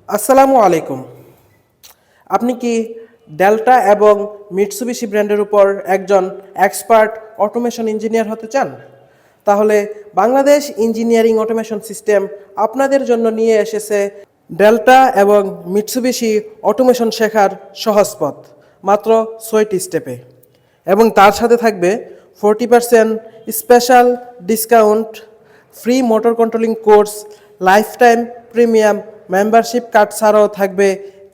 আসসালামু আলাইকুম। আপনি কি ডেল্টা এবং মিটসুবিশি ব্র্যান্ডের উপর একজন এক্সপার্ট অটোমেশন ইঞ্জিনিয়ার হতে চান? তাহলে বাংলাদেশ ইঞ্জিনিয়ারিং অটোমেশন সিস্টেম আপনাদের জন্য নিয়ে এসেছে ডেল্টা এবং মিটসুবিশি অটোমেশন শেখার সহজ পথ, মাত্র 6টি স্টেপে। এবং তার সাথে থাকবে 40% special discount, free motor controlling course, life time premium membership card ছাড়াও থাকবে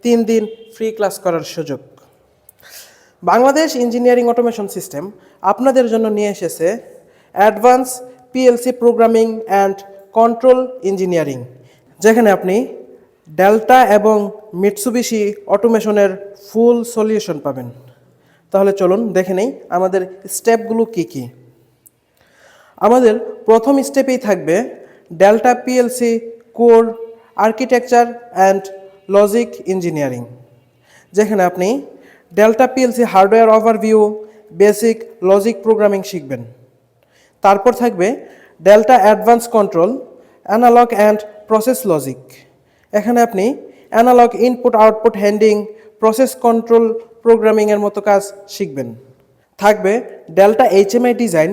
3 দিন ফ্রি ক্লাস করার সুযোগ। বাংলাদেশ ইঞ্জিনিয়ারিং অটোমেশন সিস্টেম আপনাদের জন্য নিয়ে এসেছে advance PLC programming and control engineering, যেখানে আপনি ডেল্টা এবং মিটসুবিশি অটোমেশনের ফুল সলিউশন পাবেন। তাহলে চলুন দেখে নেই আমাদের স্টেপগুলো কি কি। আমাদের প্রথম স্টেপেই থাকবে Delta PLC core architecture and logic engineering, যেখানে আপনি Delta PLC hardware overview, basic logic programming শিখবেন। তারপর থাকবে Delta advance control analogue and process logic, এখানে আপনি analogue input output handling, process control প্রোগ্রামিংয়ের মতো কাজ শিখবেন। থাকবে Delta HMI design,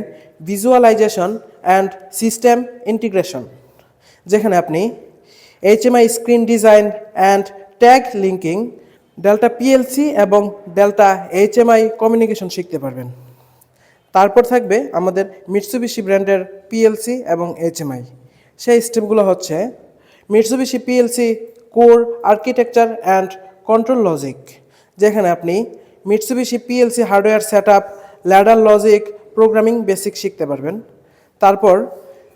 visualisation and system integration, যেখানে আপনি HMI screen design and tag linking, Delta PLC এবং ডেল্টা এইচএমআই কমিউনিকেশন শিখতে পারবেন। তারপর থাকবে আমাদের মিটসুবিশি ব্র্যান্ডের পিএলসি এবং এইচএমআই। সেই স্টেপগুলো হচ্ছে Mitsubishi PLC core architecture and control logic, যেখানে আপনি Mitsubishi PLC hardware set up, ladder logic, programming basic শিখতে পারবেন। তারপর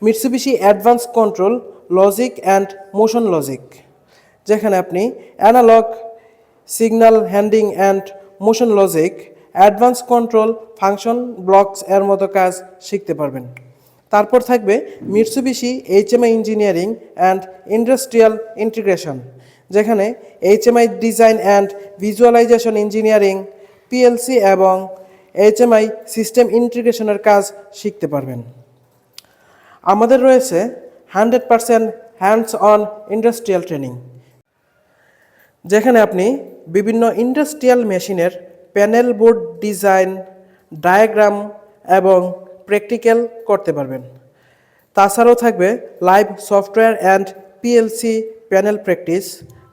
Mitsubishi advance control logic and motion logic, যেখানে আপনি analogue signal handling and motion logic, advance control function blocks এর মতো কাজ শিখতে পারবেন। তারপর থাকবে Mitsubishi HMI engineering and industrial integration, যেখানে HMI design and visualisation engineering, PLC এবং এইচএমআই সিস্টেম ইন্টিগ্রেশনের কাজ শিখতে পারবেন। আমাদের রয়েছে 100% হ্যান্ডস অন ইন্ডাস্ট্রিয়াল ট্রেনিং, যেখানে আপনি বিভিন্ন ইন্ডাস্ট্রিয়াল মেশিনের প্যানেল বোর্ড ডিজাইন, ডায়াগ্রাম এবং প্র্যাকটিক্যাল করতে পারবেন। তাছাড়াও থাকবে live software and PLC panel practice,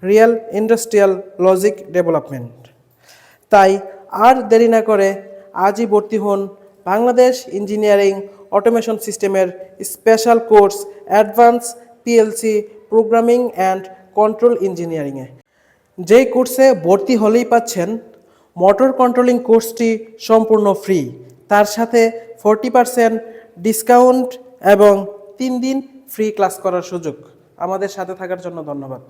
real industrial logic development. তাই আর দেরি না করে আজই ভর্তি হন বাংলাদেশ ইঞ্জিনিয়ারিং অটোমেশন সিস্টেমের special course advance PLC programming and control ইঞ্জিনিয়ারিংয়ে। যেই কোর্সে ভর্তি হলেই পাচ্ছেন মোটর কন্ট্রোলিং কোর্সটি সম্পূর্ণ ফ্রি, তার সাথে 40% ডিসকাউন্ট এবং 3 দিন ফ্রি ক্লাস করার সুযোগ। আমাদের সাথে থাকার জন্য ধন্যবাদ।